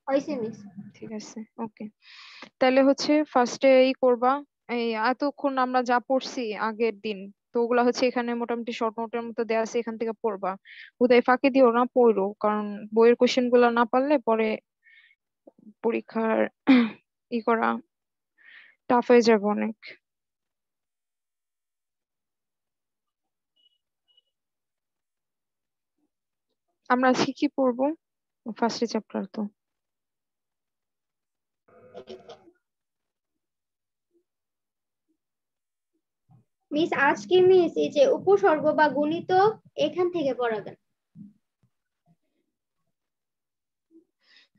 হয়েছে মিস। ঠিক আছে, ওকে। তাহলে হচ্ছে ফার্স্টে এই করবা, এই এতক্ষণ আমরা যা পড়ছি আগের দিন, তো ওগুলা হচ্ছে এখানে মোটামুটি শর্ট নোটের মতো দেওয়া আছে, এখান থেকে পড়বা। উদয় ফাঁকি দিও না, পড়ো, কারণ বইয়ের কোশ্চেন গুলা না পারলে পরে পরীক্ষার ই করা টাফ হয়ে যাবে অনেক। আমরা আজকে কি পড়বো? ফার্স্ট চ্যাপ্টার তো। মিস আজকে মিস এই যে উপসর্গ বা গুণিতক এখান থেকে পড়াবেন।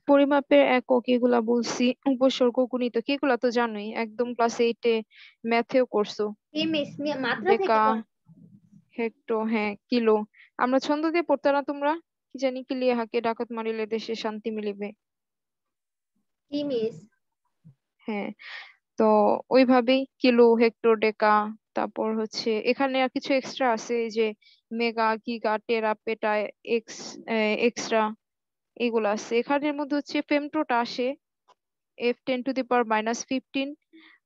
পরিমাপের একক এগুলা বলছি, উপসর্গ গুণিতক এগুলা তো জানোই, একদম ক্লাস 8-এ ম্যাথেও করছো। কি মিস মাত্রা থেকে ডেকা, পড়া। হেক্টো, হ্যাঁ কিলো। আমরা ছন্দ দিয়ে পড়তে না তোমরা? কি জানি, কিলিয়ে হাকে ডাকাত মারিলে দেশে শান্তি মিলিবে। কি মিস? হ্যাঁ, তো ওইভাবেই কিলো, হেক্টর, ডেকা। তারপর হচ্ছে এখানে আর কিছু এক্সট্রা আছে, এই যে মেগা, গিগা, টেরা, পেটা, এক্স, এক্সট্রা, এগুলো আছে। এখানের মধ্যে হচ্ছে ফেমটোটা আসে, F10⁻⁻15।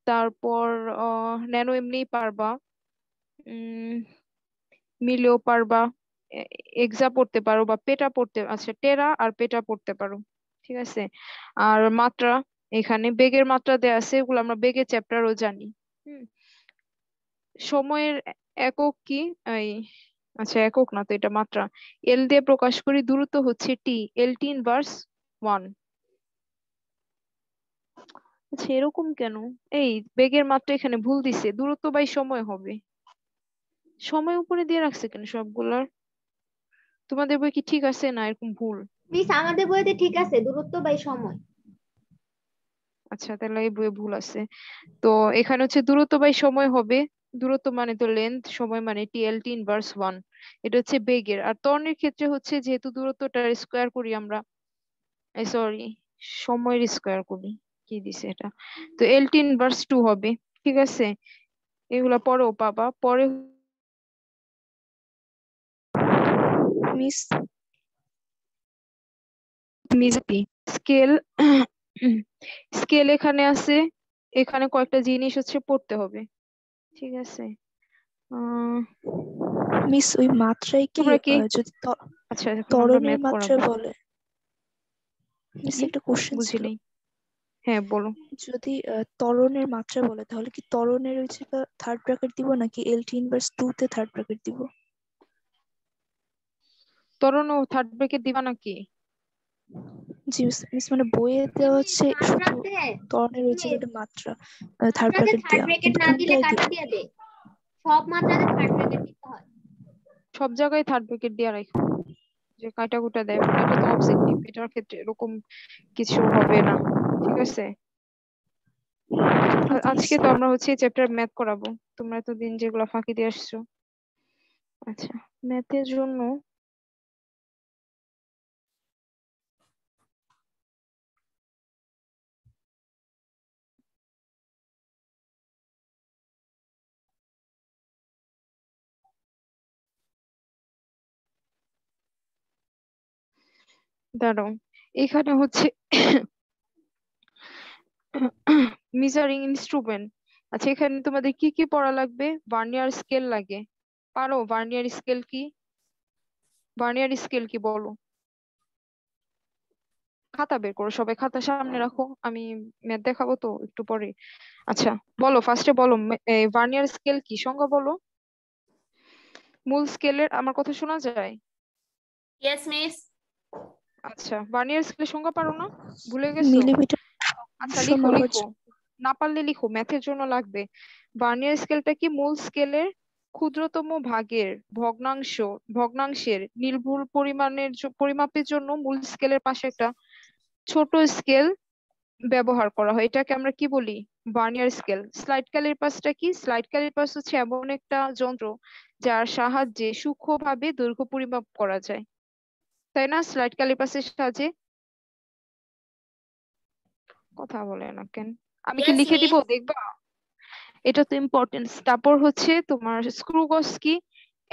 তারপর ন্যানো এমনিই পারবা, উম মিলেও পারবা, এক্সা পড়তে পারো, বা পেটা পড়তে, আচ্ছা টেরা আর পেটা পড়তে পারো। ঠিক আছে। আর মাত্রা, এখানে বেগের মাত্রা দেয়া আছে, এগুলো আমরা বেগের চ্যাপ্টারও জানি। হুম। সময়ের একক কি? এই, আচ্ছা একক না তো, এটা মাত্রা। এল দিয়ে প্রকাশ করি, দূরত্ব হচ্ছে টি, LT−1। আচ্ছা এরকম কেন? এই বেগের মাত্রা এখানে ভুল দিছে, দূরত্ব বাই সময় হবে। সময় উপরে দিয়ে রাখছে কেন সবগুলার? তোমাদের বই কি ঠিক আছে না এরকম ভুল? মিস আমাদের বইতে ঠিক আছে দূরত্ব বাই সময়। আচ্ছা তাহলে এই বইয়ে ভুল আছে। তো এখানে হচ্ছে দূরত্ব বাই সময় হবে। দূরত্ব মানে তো লেন্থ, সময় মানে TLT−1। এটা হচ্ছে বেগের। আর ত্বরণের ক্ষেত্রে হচ্ছে যেহেতু দূরত্বটা স্কোয়ার করি আমরা, সরি, সময়ের স্কোয়ার করি, কি দিছে এটা, তো LT−2 হবে। ঠিক আছে, এগুলা পরেও পাবা পরে। মিস মিজপি স্কেল, স্কেল এখানে আছে, এখানে কয়েকটা জিনিস হচ্ছে পড়তে হবে। ঠিক আছে। আহ মিস ওই মাত্রায় কি তোমরা কি, যদি আচ্ছা এখন আমরা ত্বরণের ম্যাথ মাত্রায় করাবো। বলে? মিস কি? একটা কোশ্চেন বুঝি ছিল। নাই। হ্যাঁ বলো। যদি ত্বরণের মাত্রা বলে তাহলে কি ত্বরণের হচ্ছে থার্ড ব্র্যাকেট দিব নাকি LT−2 তে থার্ড ব্র্যাকেট দিব? তরুণ থার্ড ব্রেকে দিবা নাকি? জি মিস, মানে বইয়ে কি দেওয়া মিস হচ্ছে শুধু মাত্রাতে, ত্বরণের কি হচ্ছে মিস একটা মাত্রা থার্ড মাত্রাতে ব্র্যাকেট থার্ড দেয়া, ব্র্যাকেট কিন্তু না দিলে কোনটায় দিব? কাটা দিয়ে দে। সব মাত্রাতে থার্ড ব্র্যাকেট দিতে হয়। সব জায়গায় থার্ড ব্রেকেট দিয়ে রাখো, যে কাটা কুটা দেয়, মানে এটা তো অবজেক্টিভ, এটার ক্ষেত্রে এরকম কিছু হবে না। ঠিক আছে। ওকে মিস। আজকে তো আমরা হচ্ছে চ্যাপ্টার ম্যাথ করাবো, তোমরা এতদিন যেগুলো ফাঁকি দিয়ে আসছো। আচ্ছা, ম্যাথের জন্য দাঁড়াও, এখানে হচ্ছে মেজারিং ইনস্ট্রুমেন্ট। আচ্ছা এখানে তোমাদের কি কি পড়া লাগবে? ভার্নিয়ার স্কেল লাগে, পারো? ভার্নিয়ার স্কেল কি? ভার্নিয়ার স্কেল কি বলো? খাতা বের করো, সবাই খাতা সামনে রাখো, আমি ম্যাথ দেখাবো তো একটু পরে। আচ্ছা বলো, ফার্স্টে বলো, ভার্নিয়ার স্কেল কি, সংজ্ঞা বলো। মূল স্কেলের, আমার কথা শোনা যায়? Yes miss. আচ্ছা, ভার্নিয়ার স্কেলের সংজ্ঞা পারো না, ভুলে গেছো? মিলিমিটার আচ্ছা লিখো সমালোচ। লিখো, না পারলে লিখো, ম্যাথের জন্য লাগবে। ভার্নিয়ার স্কেলটা কি? মূল স্কেলের ক্ষুদ্রতম ভাগের ভগ্নাংশ, ভগ্নাংশের নির্ভুল পরিমাণের পরিমাপের জন্য মূল স্কেলের পাশে একটা ছোট স্কেল ব্যবহার করা হয়, এটাকে আমরা কি বলি? Vernier scale. স্লাইড ক্যালিপাসটা কি? স্লাইড ক্যালিপাস হচ্ছে এমন একটা যন্ত্র যার সাহায্যে সূক্ষ্মভাবে দৈর্ঘ্য পরিমাপ করা যায়, তাই না? স্লাইড ক্যালিপাসের সাহায্যে, কথা বলে না কেন? আমি কি ইয়েস লিখে দিব, মিস। দেখবা? এটা তো ইম্পর্টেন্স। তারপর হচ্ছে তোমার স্ক্রু গজ কি?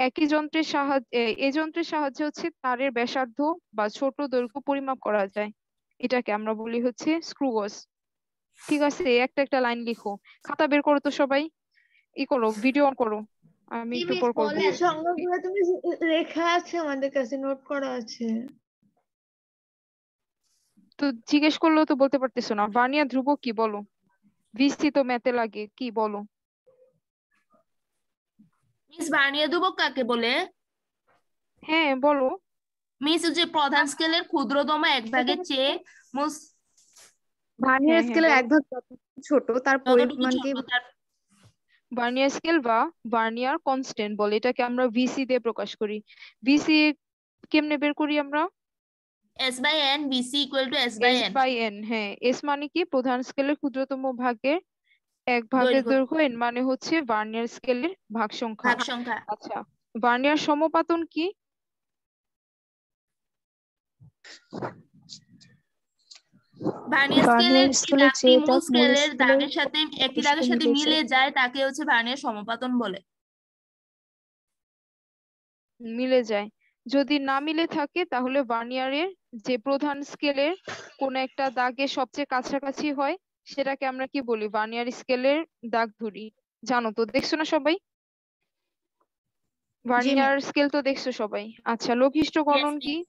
একই যন্ত্রের সাহায্যে, এই যন্ত্রের সাহায্যে হচ্ছে তারের ব্যাসার্ধ বা ছোট দৈর্ঘ্য পরিমাপ করা যায়, এটাকে আমরা বলি হচ্ছে স্ক্রু গজ। ঠিক আছে, একটা একটা লাইন লিখো। খাতা বের করো তো সবাই, ই করো, ভিডিও অন করো, আমি জি একটু মিস পর করবো। বলেন। সংজ্ঞাগুলো তুমি লেখা আছে আমাদের কাছে, নোট করা আছে। তো জিজ্ঞেস করলেও তো বলতে পারতেছো না। ভার্নিয়ার ধ্রুবক কি বলো? ভিসি তো ম্যাথে লাগে, কি বলো? মিস ভার্নিয়ার ধ্রুবক কাকে বলে? হ্যাঁ বলো। মিস যে প্রধান স্কেলের ক্ষুদ্রতম এক ভাগের চেয়ে মোস ভার্নিয়ার হ্যাঁ হ্যাঁ স্কেলের বলো। এক ভাগ যতটুকু ছোট তার যতটুকু পরিমাণকে ছোট তার ভার্নিয়ার স্কেল বা ভার্নিয়ার কনস্ট্যান্ট বলে, এটাকে আমরা ভিসি দিয়ে প্রকাশ করি। ভিসি কেমনে বের করি আমরা? S by N, VC equal to S by S N. By N. হ্যাঁ, এস মানে কি? প্রধান স্কেলের ক্ষুদ্রতম ভাগের এক ভাগের দৈর্ঘ্য, দৈর্ঘ্য, এন মানে হচ্ছে ভার্নিয়ার স্কেলের ভাগ সংখ্যা। ভাগ সংখ্যা। আচ্ছা, ভার্নিয়ার সমপাতন কি? ভার্নিয়ার স্কেলের ভার্নিয়ার যে স্কেলের যে দাগটি মূল দাগ মূল স্কেলের স্কেলের দাগের সাথে একটি সাথে দাগের সাথে মিলে মিলে যায়। যায় তাকে হচ্ছে ভার্নিয়ার সমপাতন বলে। মিলে যায়। যদি না মিলে থাকে তাহলে ভার্নিয়ারের যে প্রধান স্কেলের কোন একটা দাগের সবচেয়ে কাছাকাছি হয় সেটাকে আমরা কি বলি? ভার্নিয়ার স্কেলের দাগ ধরি। জানো তো, দেখছো না সবাই? জি ভার্নিয়ার মিস। স্কেল তো দেখছো সবাই। আচ্ছা, লঘিষ্ঠ ইয়েস গণন কি? মিস।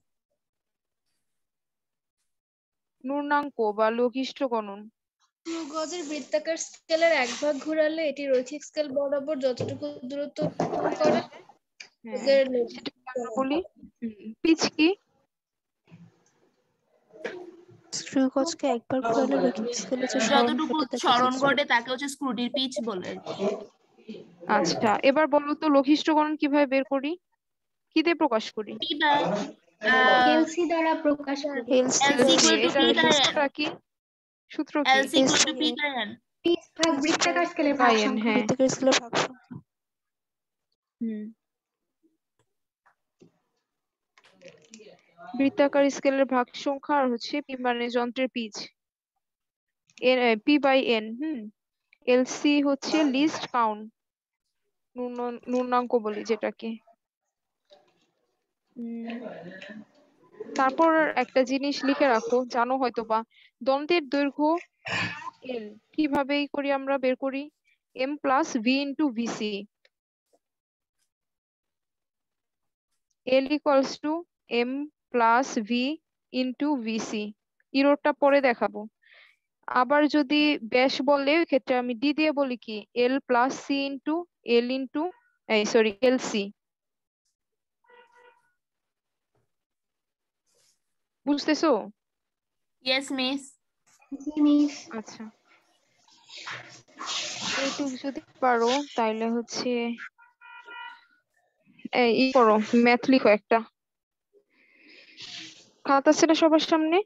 পূর্ণাঙ্ক বা লঘিষ্ঠ গণন। গজের বৃত্তাকার স্কেলের এক ভাগ ঘোরালে এটি রৈখিক স্কেল বরাবর যতটুকু দূরত্ব অতিক্রম করে হ্যাঁ, গজের সেটাকে আমরা বলি পিচ কি? স্ক্রু গজকে একবার ঘোরালে রৈখিক স্কেলে যে সরণ যতটুকু ঘটে তাকে সরণ পিচ ঘটে বলে। তাকে হচ্ছে স্ক্রুটির পিচ বলে। আচ্ছা, এবার বলো তো লঘিষ্ঠ গণন কিভাবে বের করি, কি দিয়ে প্রকাশ করি? পি বাই এলসি দ্বারা প্রকাশ করি। LC LC by equal to এটা পি বাই বাই এন। সূত্রটা কি? সূত্র কি? LC S equal to by P N, by N. Pitch ভাগ বৃত্তাকার স্কেলের ভাগ বাই এন, সংখ্যা। হ্যাঁ। বৃত্তাকার স্কেলের ভাগ সংখ্যা। হুম, বৃত্তাকার স্কেলের ভাগ সংখ্যা আর হচ্ছে পি মানে যন্ত্রের pitch, P by N. LC হচ্ছে লিস্ট কাউন্ট, ন্যূনাঙ্ক বলি যেটাকে। উম, তারপর একটা জিনিস লিখে রাখো, জানো হয়তো বা, দন্তের দৈর্ঘ্য এল কিভাবে করি আমরা বের করি? M plus V into VC. L equals to M plus V into VC. ইরোরটা পরে দেখাবো। আবার যদি ব্যাস বলে ওই ক্ষেত্রে আমি ডি দিয়ে বলি কি? L plus C into L into, এই সরি, এল সি। বুঝতেছো? Yes miss. জি মিস। আচ্ছা, এইটুক যদি পারো তাইলে হচ্ছে ই করো, ম্যাথ লিখো একটা। খাতা আছে না সবার সামনে?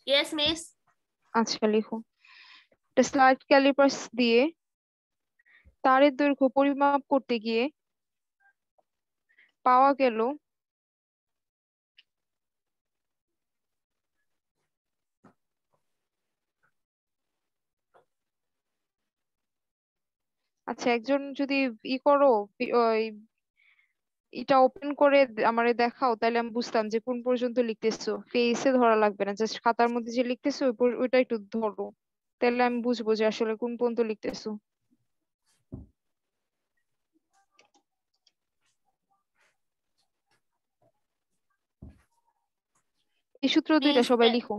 Yes miss. আচ্ছা লিখো। একটা স্লাইড ক্যালিপার্স দিয়ে তারের দৈর্ঘ্য পরিমাপ করতে গিয়ে পাওয়া গেল আচ্ছা, একজন যদি ই করো, ওই এটা ওপেন করে আমারে দেখাও, তাহলে আমি বুঝতাম যে কোন পর্যন্ত লিখতেছো। ফেসে ধরা লাগবে না, জাস্ট খাতার মধ্যে যে লিখতেছো ওইটা একটু ধরো, তাহলে আমি বুঝবো যে আসলে কোন পর্যন্ত লিখতেছো। এই সূত্র দুইটা মিস সবাই লিখো।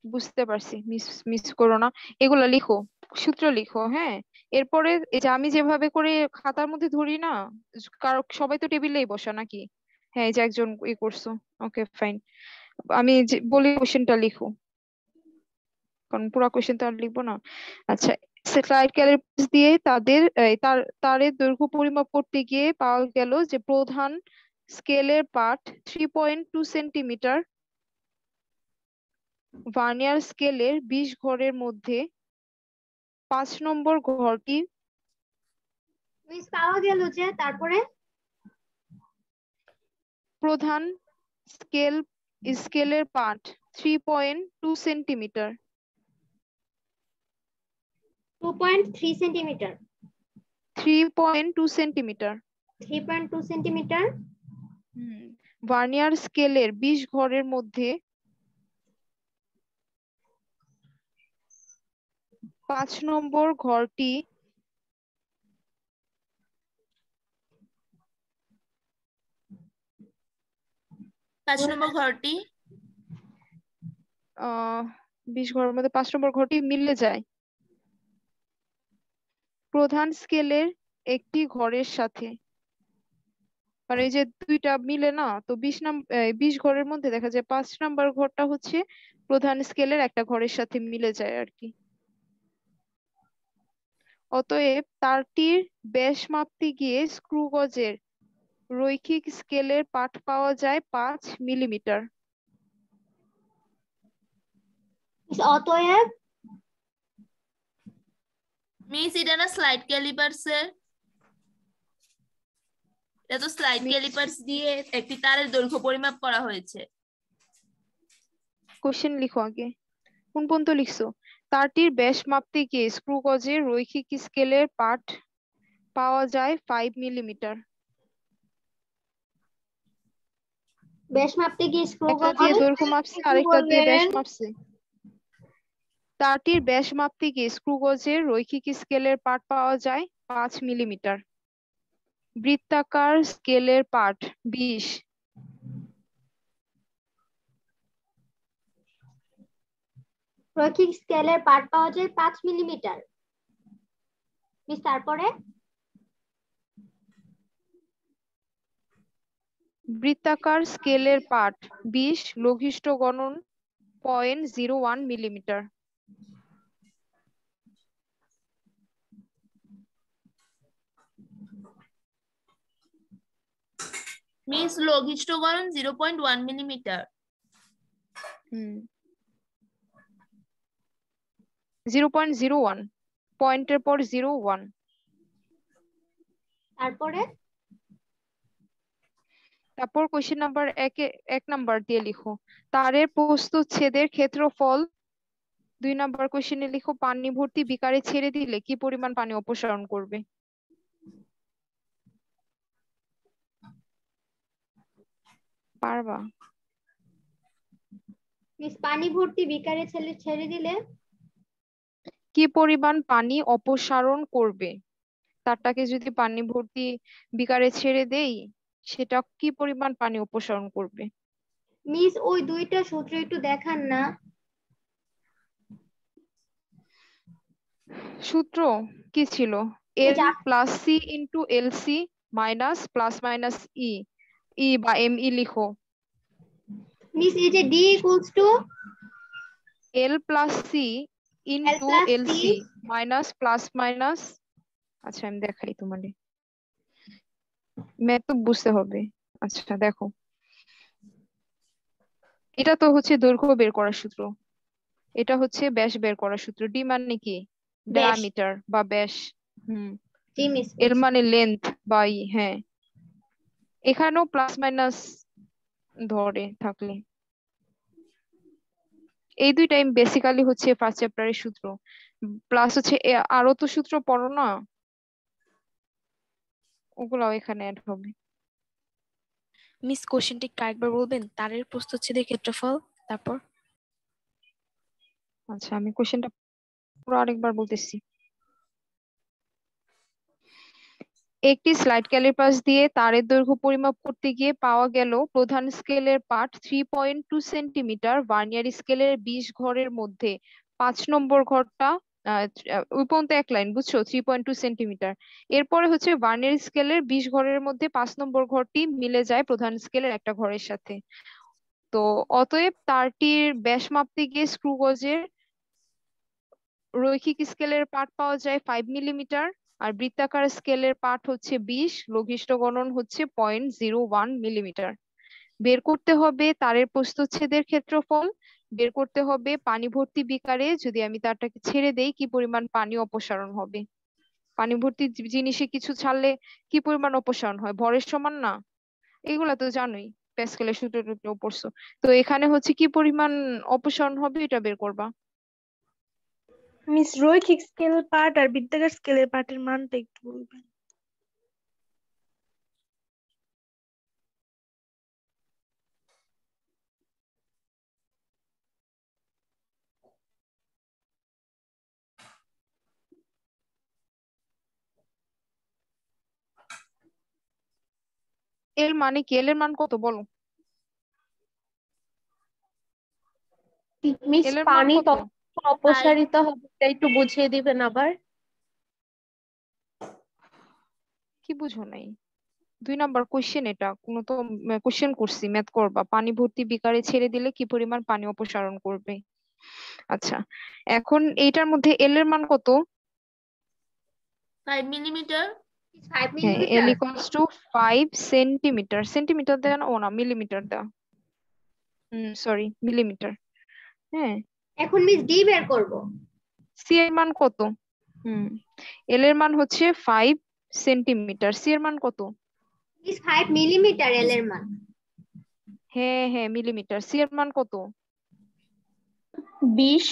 বুঝতে পারছি, মিস মিস করো না, এগুলা লিখো, সূত্র লিখো। হ্যাঁ, এরপরে এই যে আমি যেভাবে করে খাতার মধ্যে ধরি না, কারো সবাই তো টেবিলেই বসা নাকি? হ্যাঁ, এই যে একজন ই করছো, ওকে ফাইন। আমি যে বলি কোশ্চেনটা লিখো, কারণ পুরো কোশ্চেন তো আর লিখবো না। আচ্ছা, স্যাটেলাইট ক্যালিপার্স দিয়ে তারের দৈর্ঘ্য পরিমাপ করতে গিয়ে পাওয়া গেল যে প্রধান স্কেলের পাঠ 3.2 সেন্টিমিটার, ভার্নিয়ার স্কেলের 20 ঘরের মধ্যে 5 নম্বর ঘরটি মিস পাওয়া গেল যে তারপরে প্রধান স্কেলের পাঠ 3.2 centimetre. 2.3 centimetre. 3.2 centimetre. 3.2 centimetre. Vernier স্কেলের 20 ঘরের মধ্যে 5 নম্বর ঘরটি 5 নম্বর ঘরটি 20 ঘরের মধ্যে 5 নম্বর ঘরটি মিলে যায় প্রধান স্কেলের একটি ঘরের সাথে। মানে এই যে দুইটা মিলে না, তো 20 ঘরের মধ্যে দেখা যায় 5 নাম্বার ঘরটা হচ্ছে প্রধান স্কেলের একটা ঘরের সাথে মিলে যায় আর কি। অতএব তারটির ব্যাস মাপতে গিয়ে স্ক্রু গজের রৈখিক স্কেলের পাঠ পাওয়া যায় 5 মিলিমিটার। অতএব মিস এটা না স্লাইড ক্যালিপার্সের, এটা তো স্লাইড ক্যালিপার্স দিয়ে একটি তারের দৈর্ঘ্য পরিমাপ করা হয়েছে। কোশ্চেন লিখো আগে, কোন পর্যন্ত লিখছো? তারটির ব্যাস মাপতে গিয়ে স্ক্রু গজের রৈখিক স্কেলের পাঠ পাওয়া যায় 5 মিলিমিটার। ব্যাস মাপতে গিয়ে স্ক্রু একটা দিয়ে দৈর্ঘ্য মাপছে আরেকটা দিয়ে ব্যাস মাপছে। তারটির ব্যাস মাপতে গিয়ে স্ক্রু গজের রৈখিক স্কেলের পাঠ পাওয়া যায় 5 মিলিমিটার। বৃত্তাকার স্কেলের পাঠ 20। রৈখিক স্কেলের পাঠ পাওয়া যায় 5 মিলিমিটার। তারপরে বৃত্তাকার স্কেলের পাঠ 20, লঘিষ্ঠ গণন 0.01 মিলিমিটার। মিস লঘিষ্ঠ গড়ন 0.1 মিলিমিটার। 0.01, পয়েন্টের পর 01। তারপর কোশ্চেন নাম্বার 1 নাম্বার দিয়ে লিখো তারের প্রস্থচ্ছেদের ক্ষেত্রফল। 2 নাম্বার কোশ্চেনে লিখো পানি ভর্তি বিকারে ছেড়ে দিলে কি পরিমাণ পানি অপসারণ করবে? পারবা? পানি ভর্তি বিকারে ছেড়ে দিলে কি পরিমাণ পানি অপসারণ করবে? তারটাকে যদি পানি ভর্তি বিকারে ছেড়ে দেই সেটা কি পরিমাণ পানি অপসারণ করবে? মিস ওই দুইটা সূত্র একটু দেখান না। সূত্র কি ছিল? L plus C into L C minus plus minus E, E বা এম ই লিখো। মিস এই যে D equals to L plus C into L C minus plus minus. আচ্ছা আমি দেখাই তোমাদের, ম্যাথ তো বুঝতে হবে। আচ্ছা দেখো, এটা তো হচ্ছে দৈর্ঘ্য বের করার সূত্র, এটা হচ্ছে ব্যাস বের করার সূত্র। ডি মানে কি? ডায়ামিটার বা ব্যাস। এল মানে লেন্থ বা হ্যাঁ, এখানেও প্লাস মাইনাস ধরে থাকলে এই দুইটাই বেসিক্যালি হচ্ছে ফার্স্ট চ্যাপ্টারের সূত্র। প্লাস হচ্ছে আরো তো সূত্র পড়ো না, ওগুলাও এখানে অ্যাড হবে। মিস কোশ্চেনটি আরেকবার বলবেন? তারের প্রস্থচ্ছেদের ক্ষেত্রফল, তারপর? আচ্ছা আমি কোশ্চেনটা পুরো আরেকবার বলতেছি। একটি স্লাইড ক্যালিপার্স দিয়ে তারের দৈর্ঘ্য পরিমাপ করতে গিয়ে পাওয়া গেল প্রধান স্কেলের পাঠ 3.2 সেন্টিমিটার, ভার্নিয়ার স্কেলের 20 ঘরের মধ্যে 5 নম্বর ঘরটা ওই পর্যন্ত এক লাইন বুঝছো, 3.2 সেন্টিমিটার। এরপরে হচ্ছে ভার্নিয়ার স্কেলের 20 ঘরের মধ্যে 5 নম্বর ঘরটি মিলে যায় প্রধান স্কেলের একটা ঘরের সাথে। তো অতএব তারটির ব্যাস মাপতে গিয়ে স্ক্রু গজের রৈখিক স্কেলের পাঠ পাওয়া যায় 5 মিলিমিটার, আর বৃত্তাকার স্কেলের পাঠ হচ্ছে 20, লঘিষ্ঠ গণন হচ্ছে 0.01 মিলিমিটার। বের করতে হবে তারের প্রস্থচ্ছেদের ক্ষেত্রফল, বের করতে হবে পানি ভর্তি বিকারে যদি আমি তারটাকে ছেড়ে দেই কি পরিমাণ পানি অপসারণ হবে। পানি ভর্তি জিনিসে কিছু ছাড়লে কি পরিমাণ অপসারণ হয়? ভরের সমান না? এগুলা তো জানোই, প্যাসকেলের সূত্রটা পড়ছো। তো এখানে হচ্ছে কি পরিমাণ অপসারণ হবে এটা বের করবা। মিস রৈখিক স্কেল পার্ট আর বৃত্তাকার স্কেলের পার্টের মানটা একটু বলবেন? এল মানে কি? এল এর মান কত বলো? মিস এল এর মান পানি কত? কখন অপসারিত হবে এটা একটু বুঝিয়ে দিবেন আবার। কি বুঝো নাই? 2 নাম্বার কোশ্চেন, এটা কোনো তো কোশ্চেন করছি, ম্যাথ করবা। পানি ভর্তি বিকারে ছেড়ে দিলে কি পরিমাণ পানি অপসারণ করবে। আচ্ছা, এখন এইটার মধ্যে এল এর মান কত? 5 মিলিমিটার। 5 হ্যাঁ, L millimetre. Equals to 5 centimetre. Centimetre দেওয়া না, ও না, মিলিমিটার দেওয়া। Sorry, millimetre. হ্যাঁ, এখন মিস ডি বের করব। সি এর মান কত? এল এর মান হচ্ছে 5 সেন্টিমিটার, সি এর মান কত? মিস 5 মিলিমিটার এল এর মান। হ্যাঁ হ্যাঁ, মিলিমিটার। সি এর মান কত? 20।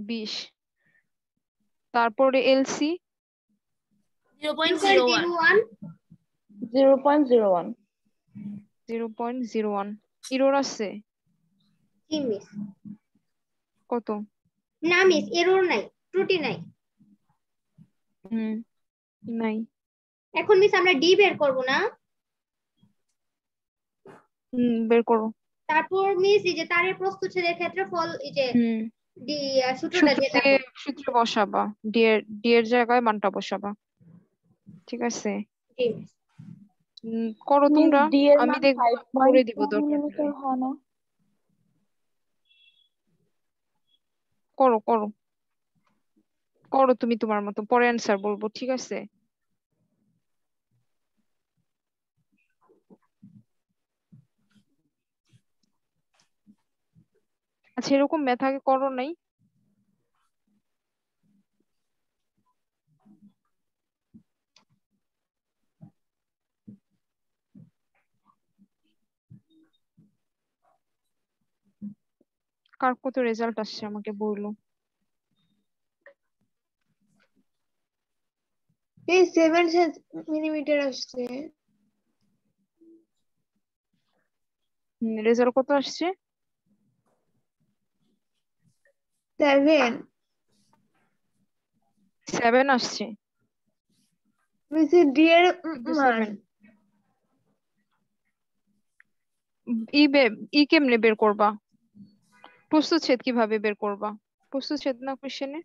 20। তারপরে এলসি 0.01। 0.01। 0.01। ইরর আছে জি মিস। কত? না মিস, এরর নাই, ত্রুটি নাই। নাই। এখন মিস আমরা ডি বের করব না? বের করো। তারপর মিস এই যে তারের প্রস্থচ্ছেদের ক্ষেত্রফল, এই যে ডি সূত্রটা দিয়ে সূত্রে দেখো। সূত্রে বসাবা, ডি এর জায়গায় মানটা বসাবা। ঠিক আছে, জি মিস। করো মিস তোমরা, ডি এর আমি মান দেখবো, করে দিব 5.2 দরকার মিলিমিটার পড়লে। হয় না? করো করো করো, তুমি তোমার মতো, পরে অ্যান্সার বলবো। ঠিক আছে, আচ্ছা এরকম ম্যাথ আগে করো নাই? কার কত রেজাল্ট আসছে আমাকে বললো। এই 7 মিলিমিটার আসছে। রেজাল্ট কত আসছে? 7। 7 আসছে। মিস ডি এর মান 7 ই কেমনে বের করবা? প্রস্থচ্ছেদ কিভাবে বের করবা? প্রস্থচ্ছেদ না কোশ্চেনে?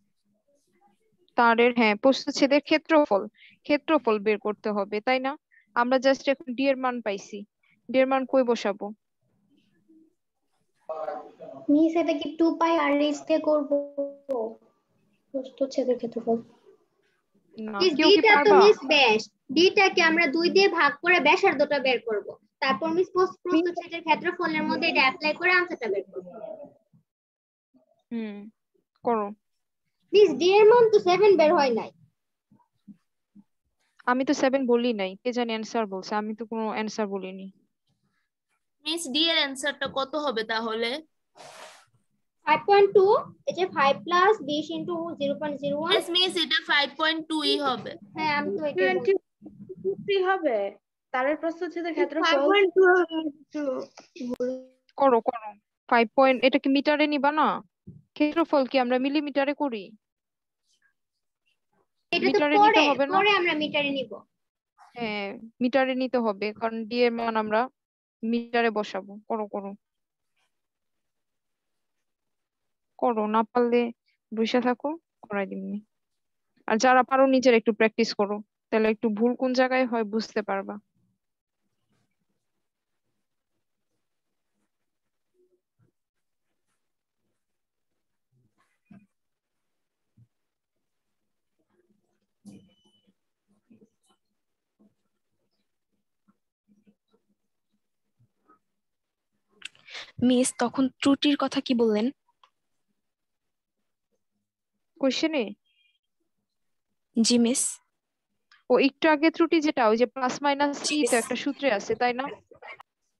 তারের, হ্যাঁ, প্রস্থচ্ছেদের ক্ষেত্রফল, ক্ষেত্রফল বের করতে হবে, তাই না? আমরা জাস্ট এখন ডি এর মান পাইছি, ডি এর মান কই বসাবো? মিস এটা কি 2 পাই আর এইচ দিয়ে করব? প্রস্থচ্ছেদের ক্ষেত্রফল। না, মিস কেউ কি ডিটা তো পারবা? মিস ব্যাস, ডিটাকে আমরা 2 দিয়ে ভাগ করে ব্যাসার্ধটা বের করব। তারপর মিস প্রস্থচ্ছেদের ক্ষেত্রফলের মধ্যে এটা অ্যাপ্লাই করে আনসারটা বের করব। করো। মিস ডি এর মান তো 7 বের হয় নাই। আমি তো 7 বলি নাই, কে জানি অ্যান্সার বলছে, আমি তো কোনো অ্যান্সার বলিনি। মিস ডি এর অ্যান্সারটা কত হবে তাহলে? 5.2, এই যে 5 প্লাস 20 ইনটু 0.01। এস মিস এটা 5.2 ই হবে। হ্যাঁ, আমি তো এটাই বলছি। 20 হবে তারের প্রস্থচ্ছেদের ক্ষেত্রফল। 5.2 করো করো। 5 পয়েন্ট, এটা কি মিটারে নিবা না? ক্ষেত্রফল কি আমরা মিলিমিটারে করি? এটা তো মিটারে নিতে পরে হবে না? পরে আমরা মিটারে নিব। হ্যাঁ, মিটারে নিতে হবে, কারণ ডি এর মান আমরা মিটারে বসাবো। করো করো করো, না পারলে বসে থাকো, করাই দিবনি। আর যারা পারো নিজের একটু প্র্যাকটিস করো, তাহলে একটু ভুল কোন জায়গায় হয় বুঝতে পারবা। মিস তখন ত্রুটির কথা কি বললেন? কোশ্চেনে জি মিস। ও একটু আগে ত্রুটি যেটা, ওই যে প্লাস মাইনাস ই তো একটা সূত্রে আছে, তাই না?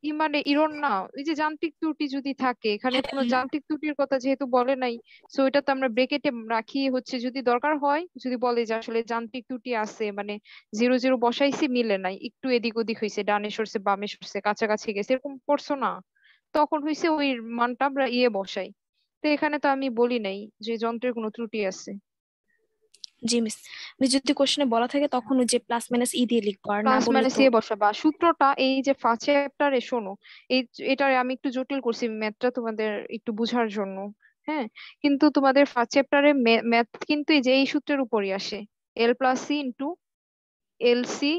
ই মানে ইরর না, ওই যে যান্ত্রিক ত্রুটি যদি থাকে, এখানে কোনো যান্ত্রিক ত্রুটির কথা যেহেতু বলে নাই, সো এটা তো আমরা ব্রেকেটে রাখি, হচ্ছে যদি দরকার হয়, যদি বলে যে আসলে যান্ত্রিক ত্রুটি আছে, মানে 0 0 বসাইছি মিলে নাই, একটু এদিক ওদিক হয়েছে, ডানে সরছে বামে সরছে কাছাকাছি গেছে, এরকম পড়ছো না? তখন হয়েছে ওই মানটা আমরা বসাই। তো এখানে তো আমি বলি নাই যে যন্ত্রের কোনো ত্রুটি আছে। জি মিস, যদি কোশ্চেনে বলা থাকে তখন ওই যে প্লাস মাইনাস ই দিয়ে লিখবো, আর না প্লাস বললে মাইনাস তো দিয়ে বসাবা সূত্রটা। এই যে ফার্স্ট চ্যাপ্টারে শোনো, এটা আমি একটু জটিল করছি ম্যাথটা তোমাদের একটু বোঝার জন্য। হ্যাঁ, কিন্তু তোমাদের ফার্স্ট চ্যাপ্টারে ম্যাথ কিন্তু এই যে এই সূত্রের উপরই আসে, L plus C into L C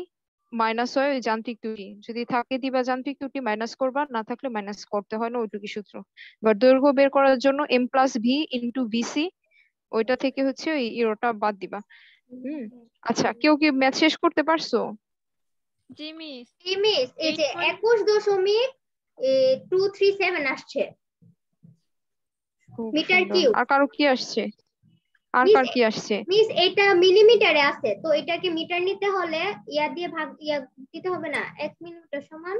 minus হয় ওই যান্ত্রিক ত্রুটি, যদি থাকে দিবা যান্ত্রিক ত্রুটি মাইনাস করবা, না থাকলে মাইনাস করতে হয় না, ওইটুকু সূত্র। এবার দৈর্ঘ্য বের করার জন্য M plus V into VC, ওইটা থেকে হচ্ছে ওই ইরোটা বাদ দিবা। আচ্ছা, কেউ কি ম্যাথ শেষ করতে পারছো? জি মিস। জি মিস, এই যে 21.237 আসছে খুব মিটার সুন্দর। কিউব। আর কারো কি আসছে? আর মিস কার কি আসছে? মিস এটা মিলিমিটারে আছে, তো এটাকে মিটার নিতে হলে দিয়ে ভাগ দিতে হবে না, 1 মিলিমিটার সমান।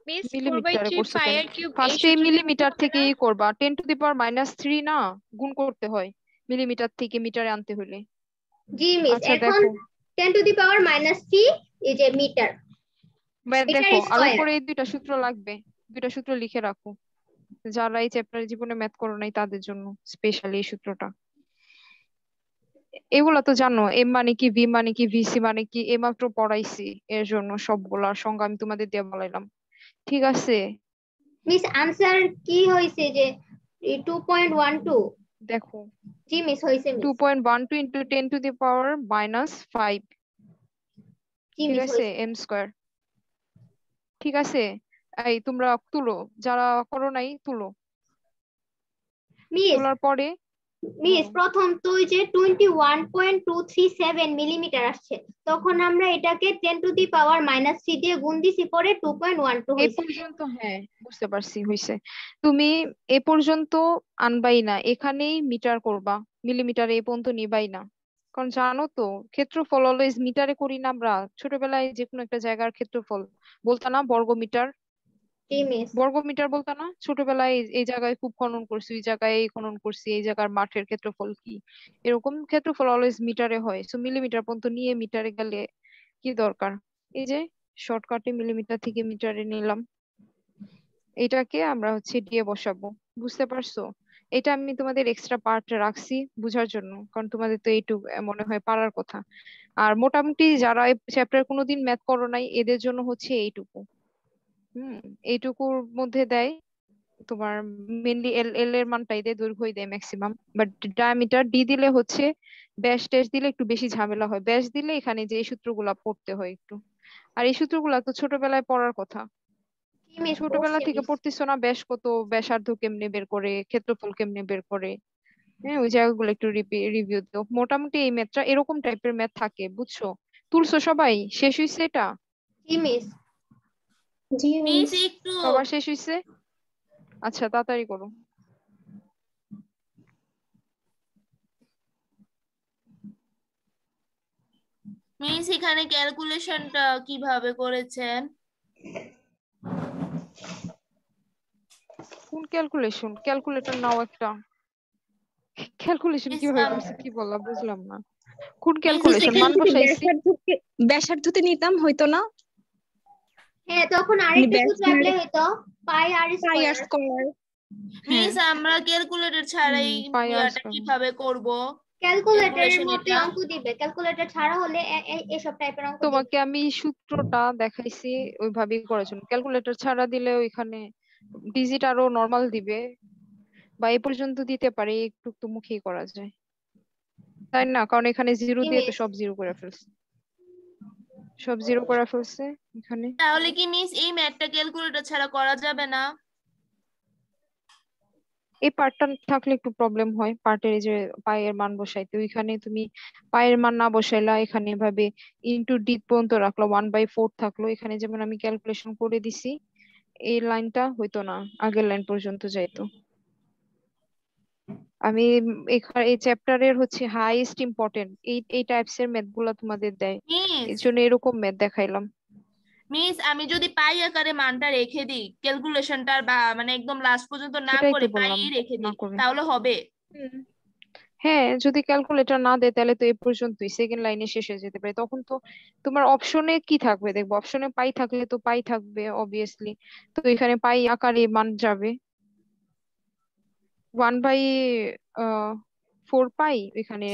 মিস 4/3 মিলিমিটারে করছো পাই কেন? আর কিউব এই ফার্স্টে সূত্রটা মিলিমিটার হবে থেকে না? করবা, 10⁻³ না গুণ করতে হয় মিলিমিটার থেকে মিটারে আনতে হলে। জি মিস, আচ্ছা এখন দেখো, 10⁻³ এই যে মিটার, মিটার দেখো আর স্কয়ার। উপরে এই দুইটা সূত্র লাগবে, দুইটা সূত্র লিখে রাখো, যারা এই চ্যাপ্টার জীবনে ম্যাথ করো নাই তাদের জন্য স্পেশালি এই সূত্রটা। এগুলা তো জানো, এম মানে কি, ভি মানে কি, ভিসি মানে কি, এইমাত্র পড়াইছি, এর জন্য সবগুলার সংজ্ঞা আমি তোমাদের দিয়ে বলাইলাম। ঠিক আছে, মিস আনসার কি হইছে যে 2.12? দেখো জি মিস, হইছে মিস। 2.12 ইন্টু 10⁻⁻5, জি ঠিক মিস, আছে, হইছে। M square. ঠিক আছে, এই তোমরা তুলো, যারা করো নাই তুলো, মিস তোলার পরে মিস বলো। প্রথম তো ওই যে 21.237 মিলিমিটার আসছে, তখন আমরা এটাকে 10⁻³ দিয়ে গুণ দিছি, পরে 2.12 এই হইছে। পর্যন্ত, হ্যাঁ বুঝতে পারছি, হয়েছে। তুমি এ পর্যন্ত আনবাই না, এখানেই মিটার করবা, মিলিমিটারে এই পর্যন্ত নিবাই না। কারণ জানো তো, ক্ষেত্রফল অলওয়েজ মিটারে করি না আমরা, ছোটবেলায় যে কোনো একটা জায়গার ক্ষেত্রফল বলতা না, বর্গমিটার। জি মিস। বর্গমিটার বলতা না ছোটবেলায়, এই জায়গায় খুব খনন করছি, এই জায়গায় এই খনন করছি, এই জায়গার মাঠের ক্ষেত্রফল কি, এরকম ক্ষেত্রফল অলওয়েজ মিটারে হয়। সো মিলিমিটার পর্যন্ত নিয়ে মিটারে গেলে কি দরকার, এই যে শর্টকাটে মিলিমিটার থেকে মিটারে নিলাম, এটাকে আমরা হচ্ছে দিয়ে বসাবো। বুঝতে পারছো? এটা আমি তোমাদের এক্সট্রা পার্ট রাখছি বুঝার জন্য, কারণ তোমাদের তো এইটুকু মনে হয় পারার কথা। আর মোটামুটি যারা এই চ্যাপ্টার কোনোদিন ম্যাথ করো নাই এদের জন্য হচ্ছে এইটুকু। এইটুকুর মধ্যে দেয় তোমার মেনলি এল এল এর মানটাই দেয়, দৈর্ঘ্যই দেয় ম্যাক্সিমাম, বাট ডায়ামিটার ডি দিলে হচ্ছে, ব্যাস টেস দিলে একটু বেশি ঝামেলা হয়, ব্যাস দিলে এখানে যে এই সূত্রগুলা পড়তে হয় একটু। আর এই সূত্রগুলা তো ছোটবেলায় পড়ার কথা, জি মিস, ছোটবেলা পড়ছি থেকে মিস। পড়তেছো না, ব্যাস কত, ব্যাসার্ধ কেমনে বের করে, ক্ষেত্রফল কেমনে বের করে, হ্যাঁ ওই জায়গাগুলো একটু রিভিউ দাও। মোটামুটি এই ম্যাথটা এরকম টাইপের ম্যাথ থাকে, বুঝছো? তুলছো সবাই? শেষ হয়েছে এটা? জি মিস। মিস একটু সবার শেষ হয়েছে? আচ্ছা তাড়াতাড়ি করো। মিস এখানে ক্যালকুলেশনটা কিভাবে করেছেন? কোন ক্যালকুলেশন? ক্যালকুলেটর নাও একটা। ক্যালকুলেশন মিস কিভাবে করছে কি বললা, বুঝলাম না। কোন মিস তো ক্যালকুলেশন? সেখানে মান যদি বসাইছি। ব্যাসার্ধতে নিতাম হয়তো না, হ্যাঁ, তখন মানে আরেকটা ব্যাস সূত্র মানে অ্যাপ্লাই হইতো, পাই আর পাই আর স্কয়ার। স্কয়ার। হ্যাঁ মিস আমরা ক্যালকুলেটর ছাড়াই পাই আর ইয়াটা স্কয়ার। কিভাবে করব ক্যালকুলেটরের ক্যালকুলেশন মধ্যে এটা? অঙ্ক দিবে, ক্যালকুলেটর ছাড়া হলে এসব টাইপের অঙ্ক দিবে। তোমাকে আমি সূত্রটা দেখাইছি, ওইভাবেই করার জন্য। ক্যালকুলেটর ছাড়া দিলে ওইখানে ডিজিট আরো নর্মাল দিবে, বা এই পর্যন্ত দিতে পারে, একটু একটু মুখেই করা যায়, তাই না? কারণ এখানে জিরো জি দিয়ে তো মিস। সব জিরো করে ফেলছে, সব জিরো করে ফেলছে এখানে। তাহলে কি মিস এই ম্যাথটা ক্যালকুলেটর ছাড়া করা যাবে না? এই পার্টটা থাকলে একটু প্রবলেম হয়, পার্টের এই যে পায়ের মান বসাইতে, ওইখানে তুমি পায়ের মান না বসাইলা, এখানে এভাবে ইনটু ডি পর্যন্ত রাখলো, 1/4 থাকলো, এখানে যেমন আমি ক্যালকুলেশন করে দিছি, এই লাইনটা হইতো না, আগের লাইন পর্যন্ত যাইতো। আমি এই চ্যাপ্টারের হচ্ছে হাইয়েস্ট ইম্পর্টেন্ট এই টাইপস এর ম্যাথ গুলা তোমাদের দেয়, মিস এর জন্য এরকম ম্যাথ দেখাইলাম। মিস আমি যদি পাই আকারে মানটা রেখে দিই, ক্যালকুলেশনটার বা মানে একদম লাস্ট পর্যন্ত না সেটাই তো করে বললাম, পাইই রেখে না দিই, করে। তাহলে হবে? হুম। হ্যাঁ, যদি ক্যালকুলেটর না দেয় তাহলে তো এই পর্যন্তই, সেকেন্ড লাইনে শেষ হয়ে যেতে পারে। তখন তো তোমার অপশনে কি থাকবে দেখবো, অপশনে পাই থাকলে তো পাই থাকবে অবভিয়াসলি, তো এখানে পাই আকারে মান যাবে 1/4 4 পাই এখানে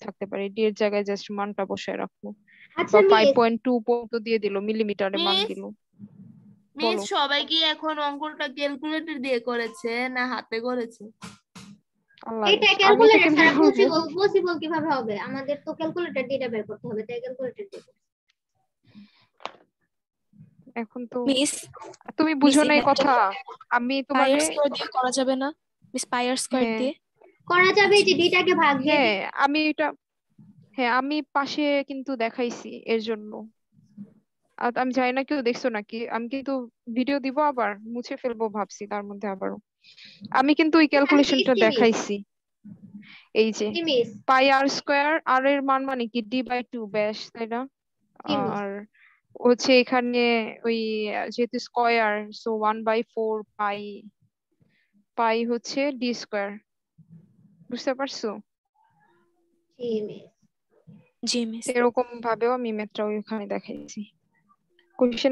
থাকতে পারে, ডি এর জায়গায় জাস্ট মানটা বসায় রাখবো, আচ্ছা বা মিস 5.2 পর্যন্ত দিয়ে দিল, মিলিমিটারে মান মিস দিল। মিস বলো। সবাই কি এখন অঙ্কটা ক্যালকুলেটর দিয়ে করেছে না হাতে করেছে? আল্লাহ এটা রে, আমি এটা ক্যালকুলেটর কেমনে ছাড়া বলবো? পসিবল কিভাবে হবে? আমাদের তো ক্যালকুলেটর দিয়ে এটা বের করতে হবে, তাই ক্যালকুলেটর দিয়ে করছি। এখন তো মিস তুমি মিস বুঝো এই না এই ম্যাথটা কথা, আমি পাই আর তোমারে স্কয়ার দিয়ে করা যাবে না? মিস পাই আর স্কয়ার হ্যাঁ দিয়ে করা যাবে, এই যে ডিটাকে ভাগ দিয়ে হ্যাঁ আমি এটা, হ্যাঁ আমি পাশে কিন্তু দেখাইছি এর জন্য। আর আমি জানি না কেউ দেখছো নাকি, আমি কিন্তু ভিডিও দিব আবার মুছে ফেলবো ভাবছি তার মধ্যে আবারও। আমি কিন্তু ওই আমি ক্যালকুলেশনটা দেখছি মিস। দেখাইছি। এই যে জি মিস। পাই আর স্কয়ার, আর এর মান মানে কি d/2 ব্যাস, তাই না? জি মিস। আর হচ্ছে এখানে ওই যেহেতু স্কয়ার, সো 1/4 পাই, পাই হচ্ছে ডি স্কয়ার। বুঝতে পারছো? জি মিস। জি মিস। এরকম ভাবেও আমি ম্যাথটা ওইখানে দেখাইছি। কোশ্চেন